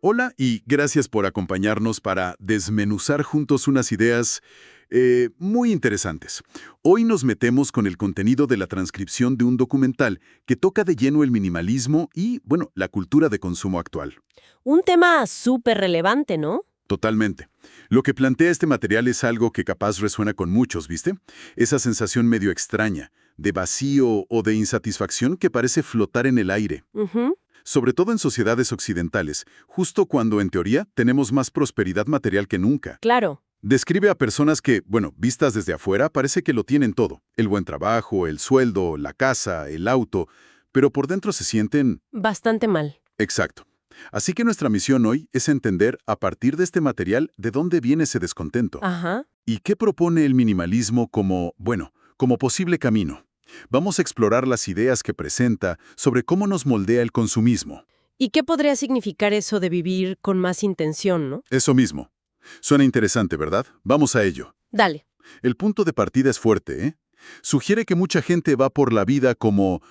Hola y gracias por acompañarnos para desmenuzar juntos unas ideas muy interesantes. Hoy nos metemos con el contenido de la transcripción de un documental que toca de lleno el minimalismo y, bueno, la cultura de consumo actual. Un tema súper relevante, ¿no? Totalmente. Lo que plantea este material es algo que capaz resuena con muchos, ¿viste? Esa sensación medio extraña, de vacío o de insatisfacción que parece flotar en el aire. Ujú. Sobre todo en sociedades occidentales, justo cuando, en teoría, tenemos más prosperidad material que nunca. Claro, Describe a personas que, bueno, vistas desde afuera, parece que lo tienen todo. El buen trabajo, el sueldo, la casa, el auto, pero por dentro se sienten... bastante mal. Exacto. Así que nuestra misión hoy es entender, a partir de este material, de dónde viene ese descontento. Ajá. ¿Y qué propone el minimalismo como, bueno, como posible camino? Vamos a explorar las ideas que presenta sobre cómo nos moldea el consumismo. ¿Y qué podría significar eso de vivir con más intención, no? Eso mismo. Suena interesante, ¿verdad? Vamos a ello. Dale. El punto de partida es fuerte, ¿eh? Sugiere que mucha gente va por la vida como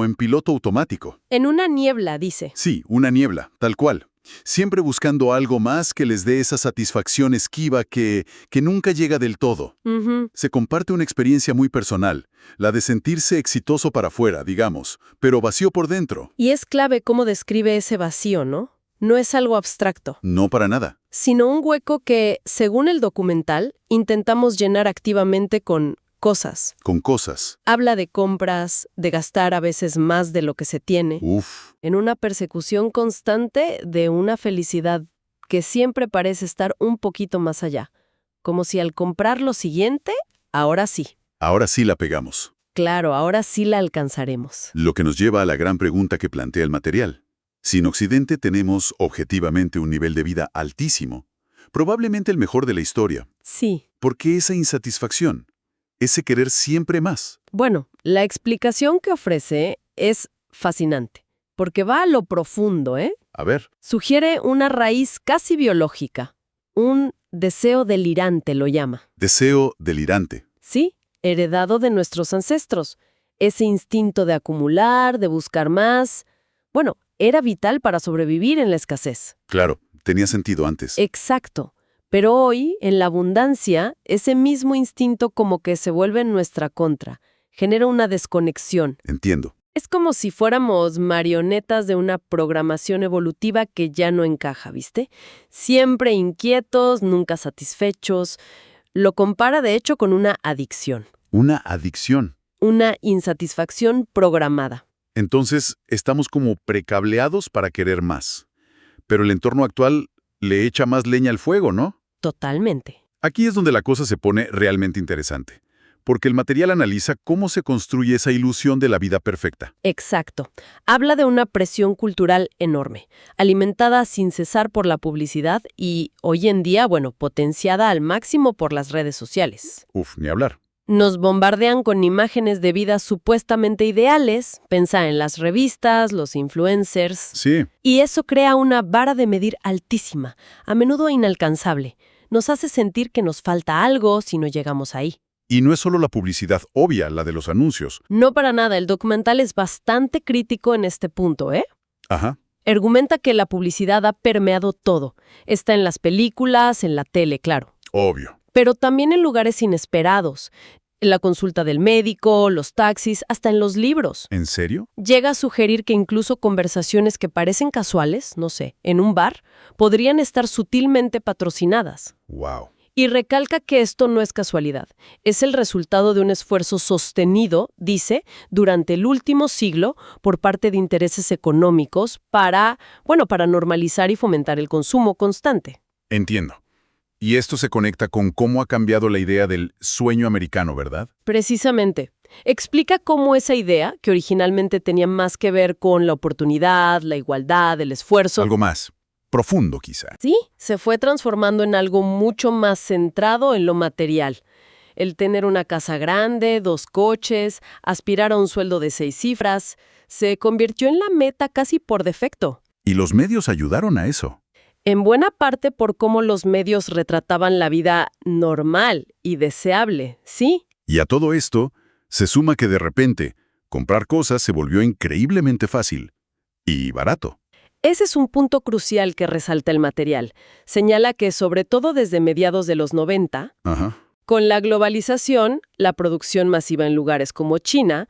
en piloto automático. En una niebla, dice. Sí, una niebla, tal cual. Siempre buscando algo más que les dé esa satisfacción esquiva que nunca llega del todo. Ujú. Se comparte una experiencia muy personal, la de sentirse exitoso para afuera, digamos, pero vacío por dentro. Y es clave cómo describe ese vacío, ¿no? No es algo abstracto, No para nada. sino un hueco que, según el documental, intentamos llenar activamente con cosas. Con cosas. Habla de compras, de gastar a veces más de lo que se tiene, Uf, en una persecución constante de una felicidad que siempre parece estar un poquito más allá, como si al comprar lo siguiente, ahora sí. ahora sí la pegamos. Claro, ahora sí la alcanzaremos. Lo que nos lleva a la gran pregunta que plantea el material. Si en Occidente tenemos objetivamente un nivel de vida altísimo, probablemente el mejor de la historia, Sí. ¿por qué esa insatisfacción? Ese querer siempre más. Bueno, la explicación que ofrece es fascinante, porque va a lo profundo, ¿eh? A ver, Sugiere una raíz casi biológica, un deseo delirante lo llama. deseo delirante. Sí, heredado de nuestros ancestros. Ese instinto de acumular, de buscar más. Bueno, era vital para sobrevivir en la escasez. Claro, tenía sentido antes. Exacto. Pero hoy, en la abundancia, ese mismo instinto como que se vuelve en nuestra contra. Genera una desconexión. Entiendo. Es como si fuéramos marionetas de una programación evolutiva que ya no encaja, ¿viste? Siempre inquietos, nunca satisfechos. Lo compara, de hecho, con una adicción. Una adicción. Una insatisfacción programada. Entonces, estamos como precableados para querer más. Pero el entorno actual le echa más leña al fuego, ¿no? Totalmente. Aquí es donde la cosa se pone realmente interesante, porque el material analiza cómo se construye esa ilusión de la vida perfecta. Exacto. Habla de una presión cultural enorme, alimentada sin cesar por la publicidad y, hoy en día, bueno, potenciada al máximo por las redes sociales. Uf, ni hablar. Nos bombardean con imágenes de vidas supuestamente ideales, pensa en las revistas, los influencers, Sí, y eso crea una vara de medir altísima, a menudo inalcanzable. Nos hace sentir que nos falta algo si no llegamos ahí. y no es solo la publicidad obvia, la de los anuncios. No para nada, el documental es bastante crítico en este punto, ¿eh? Ajá, Argumenta que la publicidad ha permeado todo. Está en las películas, en la tele, claro. obvio. Pero también en lugares inesperados. En la consulta del médico, los taxis, hasta en los libros. ¿En serio? Llega a sugerir que incluso conversaciones que parecen casuales, no sé, en un bar, podrían estar sutilmente patrocinadas. Wow. Y recalca que esto no es casualidad. Es el resultado de un esfuerzo sostenido, dice, durante el último siglo por parte de intereses económicos para normalizar y fomentar el consumo constante. Entiendo. Y esto se conecta con cómo ha cambiado la idea del sueño americano, ¿verdad? Precisamente. Explica cómo esa idea, que originalmente tenía más que ver con la oportunidad, la igualdad, el esfuerzo, Algo más profundo, quizá. sí, se fue transformando en algo mucho más centrado en lo material. El tener una casa grande, 2 coches, aspirar a un sueldo de 6 cifras, se convirtió en la meta casi por defecto. Y los medios ayudaron a eso. En buena parte por cómo los medios retrataban la vida normal y deseable, ¿sí? Y a todo esto, se suma que de repente, comprar cosas se volvió increíblemente fácil. Y barato. Ese es un punto crucial que resalta el material. Señala que, sobre todo desde mediados de los 90, Ajá. con la globalización, la producción masiva en lugares como China,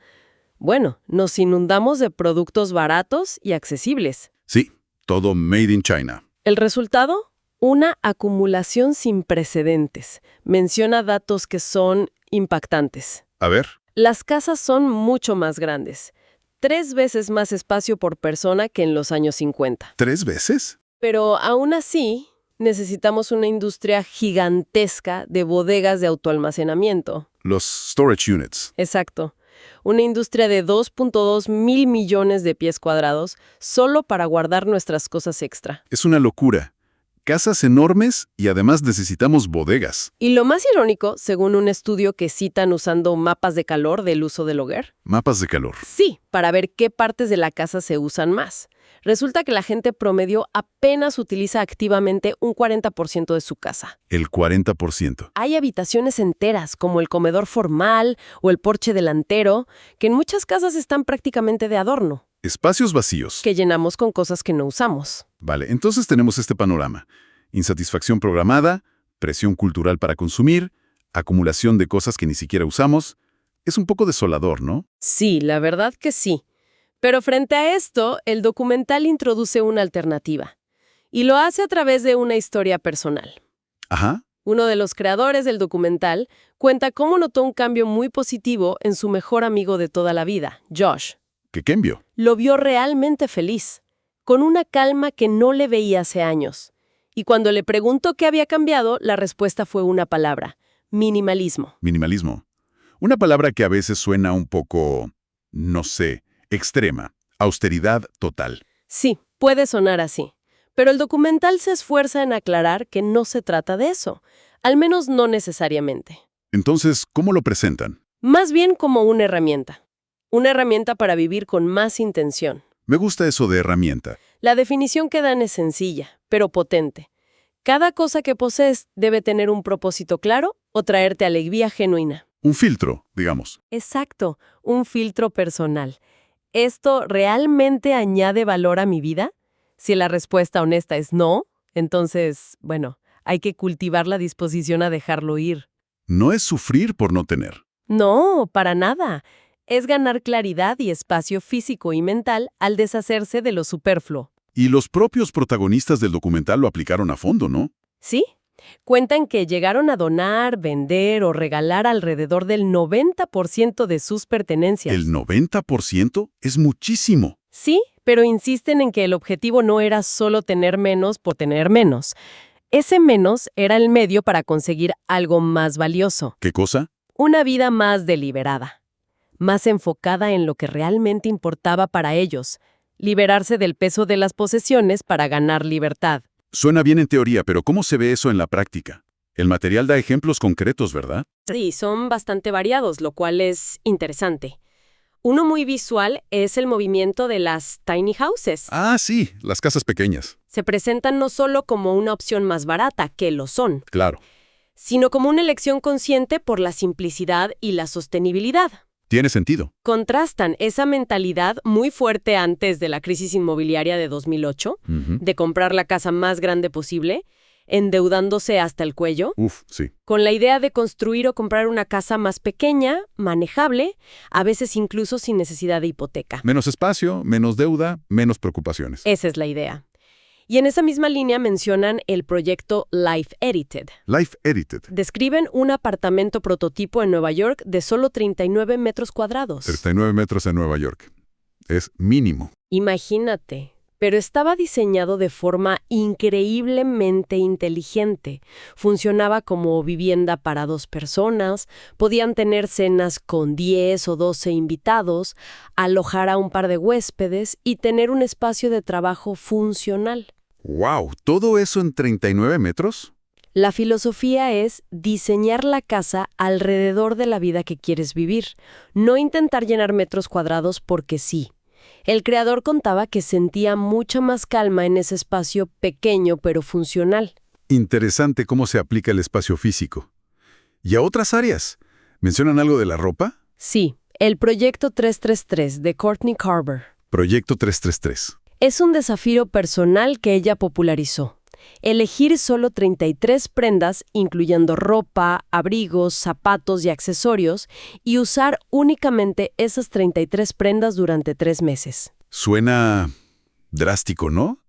bueno, nos inundamos de productos baratos y accesibles. Sí, todo made in China. ¿El resultado? Una acumulación sin precedentes. Menciona datos que son impactantes. A ver. Las casas son mucho más grandes. 3 veces más espacio por persona que en los años 50. ¿3 veces? Pero aún así, necesitamos una industria gigantesca de bodegas de autoalmacenamiento. Los storage units. Exacto. Una industria de 2.2 mil millones de pies cuadrados solo para guardar nuestras cosas extra. Es una locura. Casas enormes y además necesitamos bodegas. Y lo más irónico, según un estudio que citan usando mapas de calor del uso del hogar, Mapas de calor. sí, para ver qué partes de la casa se usan más. Resulta que la gente promedio apenas utiliza activamente un 40% de su casa. El 40%. Hay habitaciones enteras, como el comedor formal o el porche delantero, que en muchas casas están prácticamente de adorno, Espacios vacíos. que llenamos con cosas que no usamos. Vale, entonces tenemos este panorama. Insatisfacción programada, presión cultural para consumir, acumulación de cosas que ni siquiera usamos. Es un poco desolador, ¿no? Sí, la verdad que sí. Pero frente a esto, el documental introduce una alternativa. Y lo hace a través de una historia personal. Ajá. Uno de los creadores del documental cuenta cómo notó un cambio muy positivo en su mejor amigo de toda la vida, Josh. ¿Qué cambio? Lo vio realmente feliz, con una calma que no le veía hace años. Y cuando le preguntó qué había cambiado, la respuesta fue una palabra: minimalismo. Minimalismo. Una palabra que a veces suena un poco, no sé, extrema. Austeridad total. Sí, puede sonar así. Pero el documental se esfuerza en aclarar que no se trata de eso, al menos no necesariamente. Entonces, ¿cómo lo presentan? Más bien como una herramienta. Una herramienta para vivir con más intención. Me gusta eso de herramienta. La definición que dan es sencilla, pero potente. Cada cosa que posees debe tener un propósito claro o traerte alegría genuina. Un filtro, digamos. Exacto, un filtro personal. ¿Esto realmente añade valor a mi vida? Si la respuesta honesta es no, entonces, bueno, hay que cultivar la disposición a dejarlo ir. No es sufrir por no tener. No, para nada. Es ganar claridad y espacio físico y mental al deshacerse de lo superfluo. Y los propios protagonistas del documental lo aplicaron a fondo, ¿no? ¿Sí? Cuentan que llegaron a donar, vender o regalar alrededor del 90% de sus pertenencias. ¿El 90% es muchísimo? Sí, pero insisten en que el objetivo no era solo tener menos por tener menos. Ese menos era el medio para conseguir algo más valioso. ¿Qué cosa? Una vida más deliberada, más enfocada en lo que realmente importaba para ellos, liberarse del peso de las posesiones para ganar libertad. Suena bien en teoría, pero ¿cómo se ve eso en la práctica? El material da ejemplos concretos, ¿verdad? Sí, son bastante variados, lo cual es interesante. Uno muy visual es el movimiento de las tiny houses. Ah, sí, las casas pequeñas. Se presentan no solo como una opción más barata, que lo son, Claro. sino como una elección consciente por la simplicidad y la sostenibilidad. Tiene sentido. Contrastan esa mentalidad muy fuerte antes de la crisis inmobiliaria de 2008, Ujú. de comprar la casa más grande posible, endeudándose hasta el cuello, Uf, sí. con la idea de construir o comprar una casa más pequeña, manejable, a veces incluso sin necesidad de hipoteca. Menos espacio, menos deuda, menos preocupaciones. Esa es la idea. Y en esa misma línea mencionan el proyecto Life Edited. Life Edited. Describen un apartamento prototipo en Nueva York de solo 39 metros cuadrados. 39 metros en Nueva York. Es mínimo. Imagínate. Pero estaba diseñado de forma increíblemente inteligente. Funcionaba como vivienda para 2 personas, podían tener cenas con 10 o 12 invitados, alojar a un par de huéspedes y tener un espacio de trabajo funcional. ¡Wow! ¿Todo eso en 39 metros? La filosofía es diseñar la casa alrededor de la vida que quieres vivir, no intentar llenar metros cuadrados porque sí. El creador contaba que sentía mucha más calma en ese espacio pequeño pero funcional. Interesante cómo se aplica el espacio físico. ¿Y a otras áreas? ¿Mencionan algo de la ropa? Sí, el Proyecto 333 de Courtney Carver. Proyecto 333. Es un desafío personal que ella popularizó. Elegir solo 33 prendas, incluyendo ropa, abrigos, zapatos y accesorios, y usar únicamente esas 33 prendas durante 3 meses. Suena drástico, ¿no?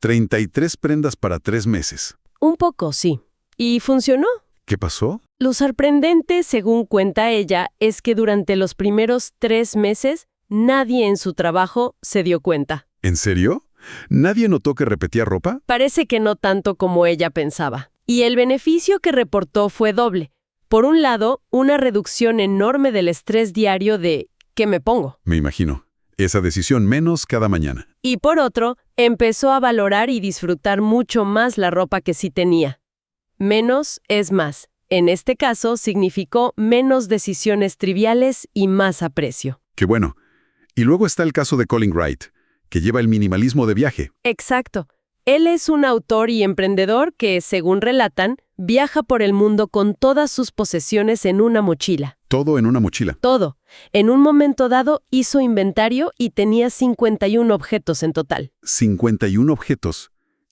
33 prendas para 3 meses. Un poco, sí. ¿Y funcionó? ¿Qué pasó? Lo sorprendente, según cuenta ella, es que durante los primeros 3 meses, nadie en su trabajo se dio cuenta. ¿En serio? ¿Nadie notó que repetía ropa? Parece que no tanto como ella pensaba. Y el beneficio que reportó fue doble. Por un lado, una reducción enorme del estrés diario de ¿qué me pongo? Me imagino. Esa decisión menos cada mañana. Y por otro, empezó a valorar y disfrutar mucho más la ropa que sí tenía. Menos es más. En este caso, significó menos decisiones triviales y más aprecio. Qué bueno. Y luego está el caso de Colin Wright, que lleva el minimalismo de viaje. Exacto. Él es un autor y emprendedor que, según relatan, viaja por el mundo con todas sus posesiones en una mochila. Todo en una mochila. Todo. En un momento dado hizo inventario y tenía 51 objetos en total. 51 objetos.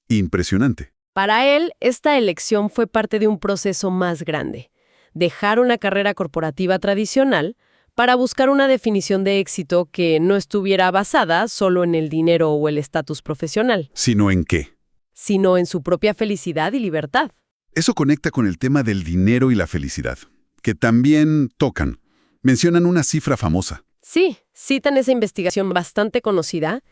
Impresionante. Para él, esta elección fue parte de un proceso más grande. Dejar una carrera corporativa tradicional para buscar una definición de éxito que no estuviera basada solo en el dinero o el estatus profesional, ¿Sino en qué? sino en su propia felicidad y libertad. Eso conecta con el tema del dinero y la felicidad, que también tocan. Mencionan una cifra famosa. Sí, citan esa investigación bastante conocida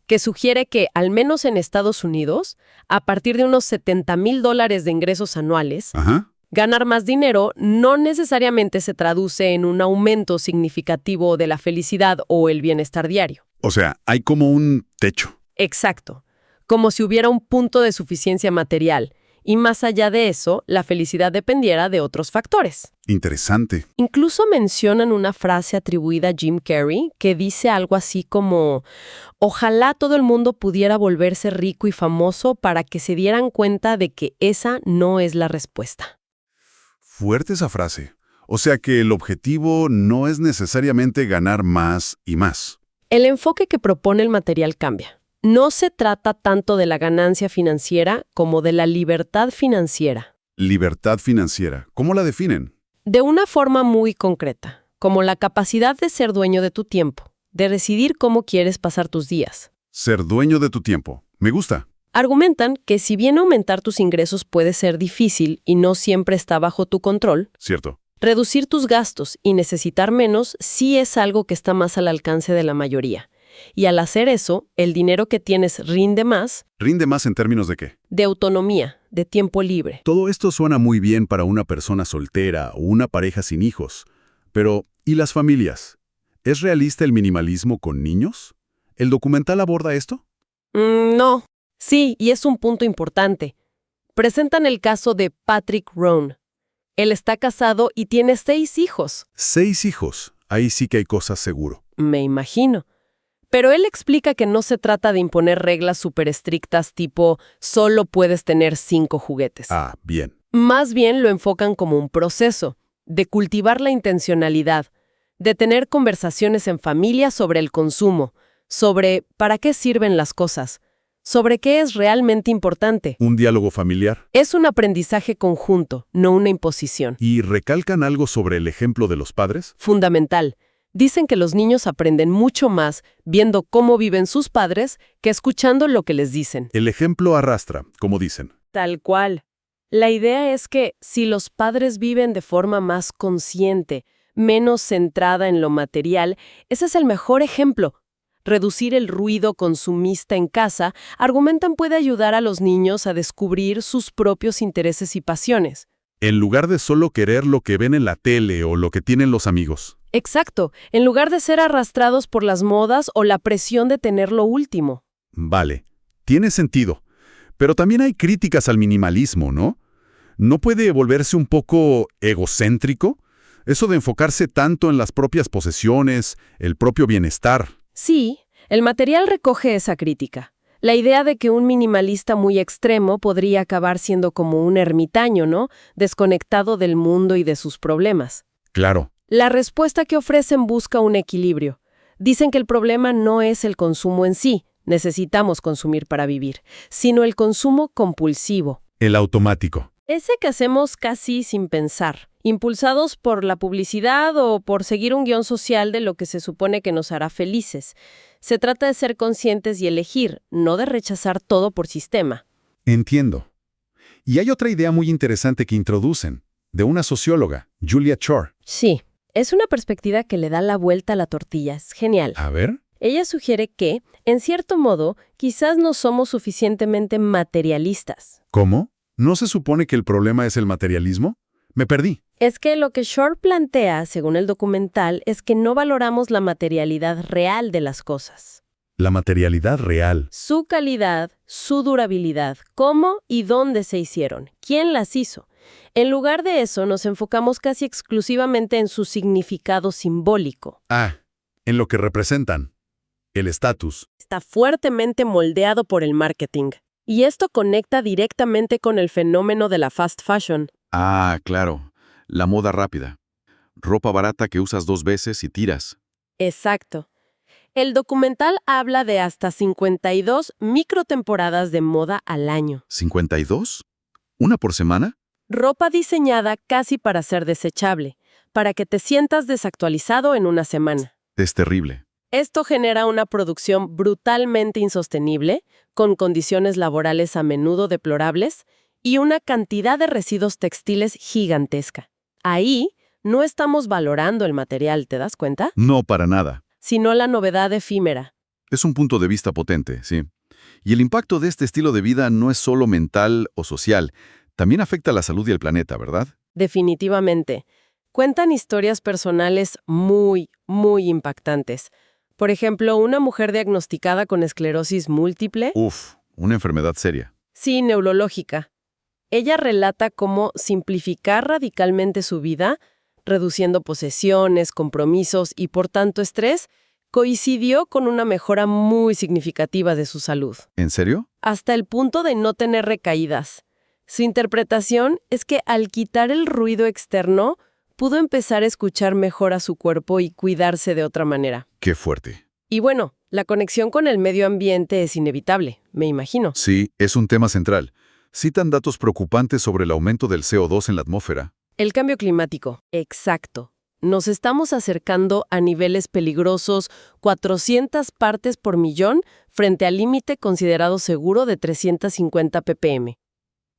que sugiere que, al menos en Estados Unidos, a partir de unos $70,000 de ingresos anuales, Ajá. ganar más dinero no necesariamente se traduce en un aumento significativo de la felicidad o el bienestar diario. O sea, hay como un techo. Exacto, como si hubiera un punto de suficiencia material, y más allá de eso, la felicidad dependiera de otros factores. Interesante. Incluso mencionan una frase atribuida a Jim Carrey que dice algo así como: ojalá todo el mundo pudiera volverse rico y famoso para que se dieran cuenta de que esa no es la respuesta. Fuerte esa frase. O sea que el objetivo no es necesariamente ganar más y más. El enfoque que propone el material cambia. No se trata tanto de la ganancia financiera como de la libertad financiera. Libertad financiera. ¿Cómo la definen? De una forma muy concreta, como la capacidad de ser dueño de tu tiempo, de decidir cómo quieres pasar tus días. Ser dueño de tu tiempo. Me gusta. Argumentan que si bien aumentar tus ingresos puede ser difícil y no siempre está bajo tu control, Cierto. reducir tus gastos y necesitar menos sí es algo que está más al alcance de la mayoría. Y al hacer eso, el dinero que tienes rinde más. ¿Rinde más en términos de qué? De autonomía, de tiempo libre. Todo esto suena muy bien para una persona soltera o una pareja sin hijos. Pero, ¿y las familias? ¿Es realista el minimalismo con niños? ¿El documental aborda esto? No. Sí, y es un punto importante. Presentan el caso de Patrick Rohn. Él está casado y tiene 6 hijos. 6 hijos. Ahí sí que hay cosas seguro. Me imagino. Pero él explica que no se trata de imponer reglas súper estrictas tipo solo puedes tener 5 juguetes. Ah, bien. Más bien lo enfocan como un proceso, de cultivar la intencionalidad, de tener conversaciones en familia sobre el consumo, sobre para qué sirven las cosas, sobre qué es realmente importante. Un diálogo familiar. Es un aprendizaje conjunto, no una imposición. ¿Y recalcan algo sobre el ejemplo de los padres? Fundamental. Dicen que los niños aprenden mucho más viendo cómo viven sus padres que escuchando lo que les dicen. El ejemplo arrastra, como dicen. Tal cual. La idea es que si los padres viven de forma más consciente, menos centrada en lo material, ese es el mejor ejemplo. Reducir el ruido consumista en casa, argumentan, puede ayudar a los niños a descubrir sus propios intereses y pasiones. En lugar de solo querer lo que ven en la tele o lo que tienen los amigos. Exacto, en lugar de ser arrastrados por las modas o la presión de tener lo último. Vale, tiene sentido. Pero también hay críticas al minimalismo, ¿no? ¿No puede volverse un poco egocéntrico? Eso de enfocarse tanto en las propias posesiones, el propio bienestar. Sí, el material recoge esa crítica. La idea de que un minimalista muy extremo podría acabar siendo como un ermitaño, ¿no? Desconectado del mundo y de sus problemas. Claro. La respuesta que ofrecen busca un equilibrio. Dicen que el problema no es el consumo en sí, necesitamos consumir para vivir, sino el consumo compulsivo. El automático. Ese que hacemos casi sin pensar, impulsados por la publicidad o por seguir un guión social de lo que se supone que nos hará felices. Se trata de ser conscientes y elegir, no de rechazar todo por sistema. Entiendo. Y hay otra idea muy interesante que introducen, de una socióloga, Julia Shore. Sí, es una perspectiva que le da la vuelta a la tortilla. Es genial. A ver. Ella sugiere que, en cierto modo, quizás no somos suficientemente materialistas. ¿Cómo? ¿No se supone que el problema es el materialismo? Me perdí. Es que lo que Shore plantea, según el documental, es que no valoramos la materialidad real de las cosas. La materialidad real. Su calidad, su durabilidad, cómo y dónde se hicieron, quién las hizo. En lugar de eso, nos enfocamos casi exclusivamente en su significado simbólico. Ah, en lo que representan. El estatus. Está fuertemente moldeado por el marketing. Y esto conecta directamente con el fenómeno de la fast fashion. Ah, claro. La moda rápida. Ropa barata que usas 2 veces y tiras. Exacto. El documental habla de hasta 52 microtemporadas de moda al año. ¿52? ¿Una por semana? Ropa diseñada casi para ser desechable, para que te sientas desactualizado en una semana. Es terrible. Esto genera una producción brutalmente insostenible, con condiciones laborales a menudo deplorables y una cantidad de residuos textiles gigantesca. Ahí no estamos valorando el material, ¿te das cuenta? No para nada. Sino la novedad efímera. Es un punto de vista potente, sí. Y el impacto de este estilo de vida no es solo mental o social, también afecta a la salud y el planeta, ¿verdad? Definitivamente. Cuentan historias personales muy, muy impactantes. Por ejemplo, una mujer diagnosticada con esclerosis múltiple. Una enfermedad seria. Sí, neurológica. Ella relata cómo simplificar radicalmente su vida, reduciendo posesiones, compromisos y por tanto estrés, coincidió con una mejora muy significativa de su salud. ¿En serio? Hasta el punto de no tener recaídas. Su interpretación es que al quitar el ruido externo, pudo empezar a escuchar mejor a su cuerpo y cuidarse de otra manera. Qué fuerte. Y bueno, la conexión con el medio ambiente es inevitable, me imagino. Sí, es un tema central. Citan datos preocupantes sobre el aumento del CO2 en la atmósfera. El cambio climático, exacto. Nos estamos acercando a niveles peligrosos 400 partes por millón frente al límite considerado seguro de 350 ppm.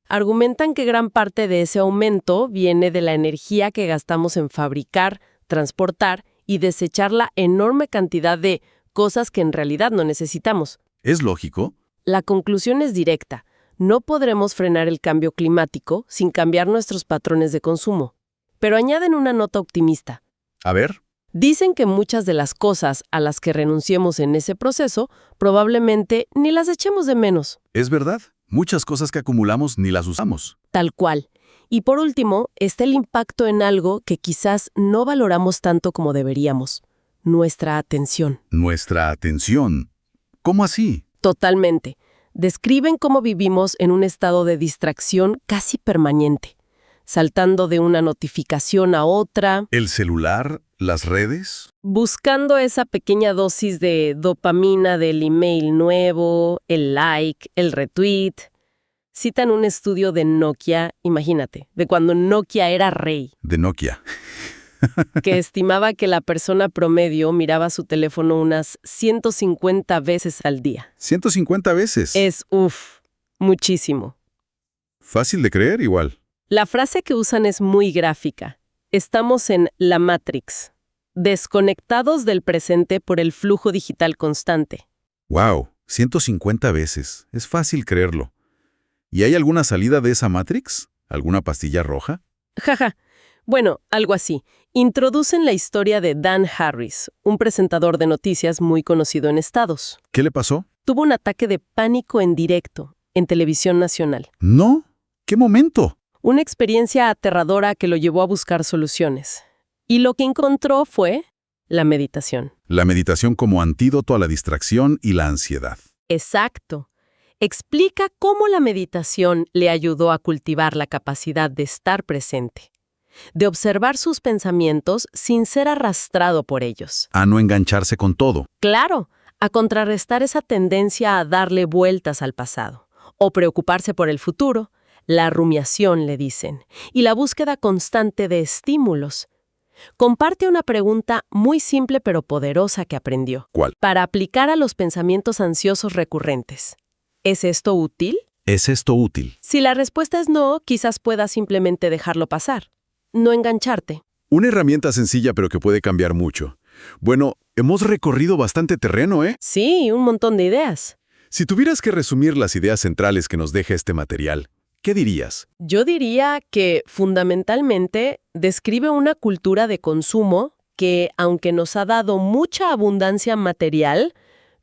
Argumentan que gran parte de ese aumento viene de la energía que gastamos en fabricar, transportar y desechar la enorme cantidad de cosas que en realidad no necesitamos. ¿Es lógico? La conclusión es directa. No podremos frenar el cambio climático sin cambiar nuestros patrones de consumo. Pero añaden una nota optimista. A ver. Dicen que muchas de las cosas a las que renunciemos en ese proceso probablemente ni las echemos de menos. Es verdad. Muchas cosas que acumulamos ni las usamos. Tal cual. Y por último, está el impacto en algo que quizás no valoramos tanto como deberíamos. Nuestra atención. ¿Nuestra atención? ¿Cómo así? Totalmente. Describen cómo vivimos en un estado de distracción casi permanente, saltando de una notificación a otra. ¿El celular? ¿Las redes? Buscando esa pequeña dosis de dopamina del email nuevo, el like, el retweet. Citan un estudio de Nokia, imagínate, de cuando Nokia era rey. De Nokia. Que estimaba que la persona promedio miraba su teléfono unas 150 veces al día. 150 veces. Es, muchísimo. Fácil de creer igual. La frase que usan es muy gráfica. Estamos en la Matrix, desconectados del presente por el flujo digital constante. ¡Wow! 150 veces. Es fácil creerlo. ¿Y hay alguna salida de esa Matrix? ¿Alguna pastilla roja? Jaja. Bueno, algo así. Introducen la historia de Dan Harris, un presentador de noticias muy conocido en Estados. ¿Qué le pasó? Tuvo un ataque de pánico en directo, en televisión nacional. ¿No? ¿Qué momento? Una experiencia aterradora que lo llevó a buscar soluciones. Y lo que encontró fue la meditación. La meditación como antídoto a la distracción y la ansiedad. Exacto. Explica cómo la meditación le ayudó a cultivar la capacidad de estar presente, de observar sus pensamientos sin ser arrastrado por ellos. A no engancharse con todo. Claro, a contrarrestar esa tendencia a darle vueltas al pasado, o preocuparse por el futuro, la rumiación, le dicen, y la búsqueda constante de estímulos. Comparte una pregunta muy simple pero poderosa que aprendió. ¿Cuál? Para aplicar a los pensamientos ansiosos recurrentes. ¿Es esto útil? ¿Es esto útil? Si la respuesta es no, quizás puedas simplemente dejarlo pasar. No engancharte. Una herramienta sencilla pero que puede cambiar mucho. Bueno, hemos recorrido bastante terreno, ¿eh? Sí, un montón de ideas. Si tuvieras que resumir las ideas centrales que nos deja este material, ¿qué dirías? Yo diría que, fundamentalmente, describe una cultura de consumo que, aunque nos ha dado mucha abundancia material,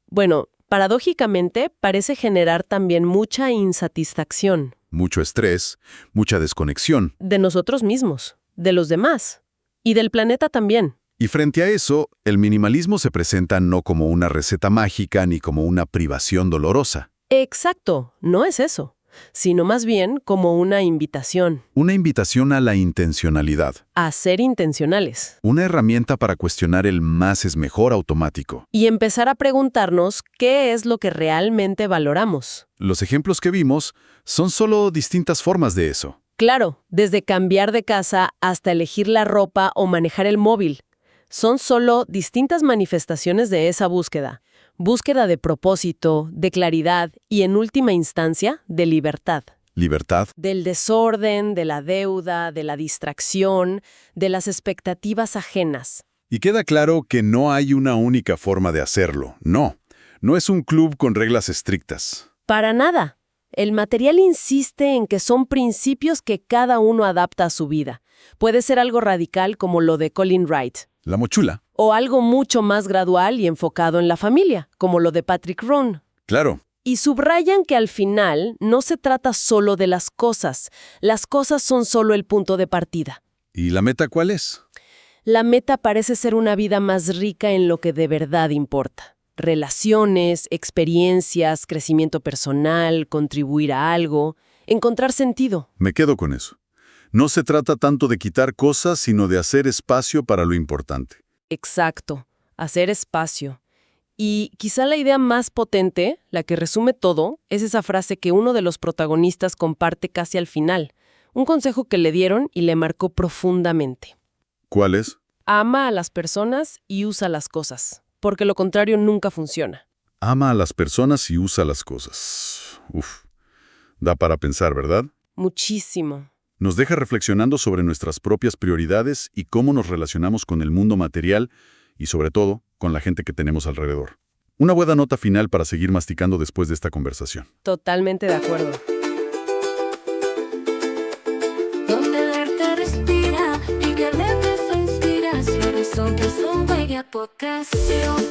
bueno, paradójicamente, parece generar también mucha insatisfacción Mucho estrés, mucha desconexión. de nosotros mismos, de los demás y del planeta también. Y frente a eso, el minimalismo se presenta no como una receta mágica ni como una privación dolorosa. Exacto, no es eso, sino más bien como una invitación Una invitación a la intencionalidad. a ser intencionales Una herramienta para cuestionar el más es mejor automático. y empezar a preguntarnos qué es lo que realmente valoramos. Los ejemplos que vimos son solo distintas formas de eso. Claro, desde cambiar de casa hasta elegir la ropa o manejar el móvil. Son solo distintas manifestaciones de esa búsqueda. Búsqueda de propósito, de claridad y, en última instancia, de libertad. Libertad. Del desorden, de la deuda, de la distracción, de las expectativas ajenas. Y queda claro que no hay una única forma de hacerlo. No. No es un club con reglas estrictas. Para nada. El material insiste en que son principios que cada uno adapta a su vida. Puede ser algo radical como lo de Colin Wright, La mochila. o algo mucho más gradual y enfocado en la familia, como lo de Patrick Rohn. Claro. Y subrayan que al final no se trata solo de las cosas son solo el punto de partida. ¿Y la meta cuál es? La meta parece ser una vida más rica en lo que de verdad importa. Relaciones, experiencias, crecimiento personal, contribuir a algo, encontrar sentido. Me quedo con eso. No se trata tanto de quitar cosas, sino de hacer espacio para lo importante. Exacto, hacer espacio. Y quizá la idea más potente, la que resume todo, es esa frase que uno de los protagonistas comparte casi al final. Un consejo que le dieron y le marcó profundamente. ¿Cuál es? Ama a las personas y usa las cosas, porque lo contrario nunca funciona. Ama a las personas y usa las cosas. Uf. Da para pensar, ¿verdad? Muchísimo. Nos deja reflexionando sobre nuestras propias prioridades y cómo nos relacionamos con el mundo material y, sobre todo, con la gente que tenemos alrededor. Una buena nota final para seguir masticando después de esta conversación. Totalmente de acuerdo. Donde el arte respira y que el arte se inspira. Si horizontes son Bella Podcast. Si un